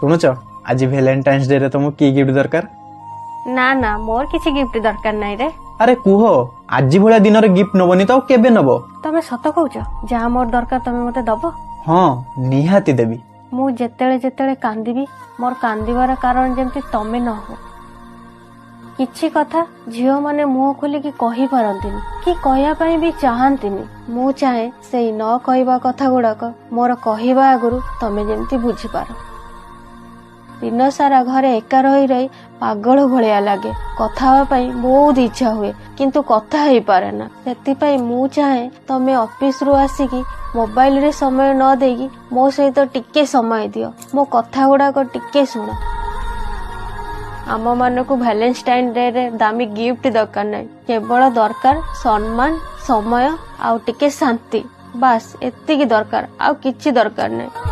ଶୁଣୁଛ ଆଜି Valentine's day ରେ ତମକୁ କି ଗିଫ୍ଟ ଦରକାର? ନା ନା ମୋର କିଛି ଗିଫ୍ଟ ଦରକାର ନାହିଁ ରେ। ଆରେ କୁହ ଆଜି ଭଳିଆ ଦିନରେ ଗିଫ୍ଟ ନବନି ତ ଆଉ କେବେ ନବ? ତମେ ସତ କହୁଛ? ଯାହା ମୋର ଦରକାର ତମେ ମତେ ଦବ? ହଁ ନିହାତି ଦେବି। ମୁଁ ଯେତେବେଳେ ଯେତେବେଳେ କାନ୍ଦିବି ମୋର କାନ୍ଦିବାର କାରଣ ଯେମିତି ତମେ ନ ହଉ। କିଛି କଥା ଝିଅ ମାନେ ମୁହଁ ଖୋଲିକି କହିପାରନ୍ତିନି କି କହିବା ପାଇଁ ବି ଚାହାନ୍ତିନି। ମୁଁ ଚାହେଁ ସେଇ ନ କହିବା କଥା ଗୁଡାକ ମୋର କହିବା ଆଗରୁ ତମେ ଯେମିତି ବୁଝିପାର। ଦିନ ସାରା ଘରେ ଏକା ରହି ରହି ପାଗଳ ଭଳିଆ ଲାଗେ। କଥା ହେବା ପାଇଁ ବହୁତ ଇଚ୍ଛା ହୁଏ କିନ୍ତୁ କଥା ହେଇପାରେ ନା। ସେଥିପାଇଁ ମୁଁ ଚାହେଁ ତମେ ଅଫିସରୁ ଆସିକି ମୋବାଇଲରେ ସମୟ ନ ଦେଇକି ମୋ ସହିତ ଟିକେ ସମୟ ଦିଅ। ମୋ କଥା ଗୁଡାକ ଟିକେ ଶୁଣ। ଆମ ମାନଙ୍କୁ ଭ୍ୟାଲେଣ୍ଟାଇନ ଡେ ରେ ଦାମୀ ଗିଫ୍ଟ ଦରକାର ନାହିଁ, କେବଳ ଦରକାର ସମ୍ମାନ, ସମୟ ଆଉ ଟିକେ ଶାନ୍ତି। ବାସ୍ ଏତିକି ଦରକାର, ଆଉ କିଛି ଦରକାର ନାହିଁ।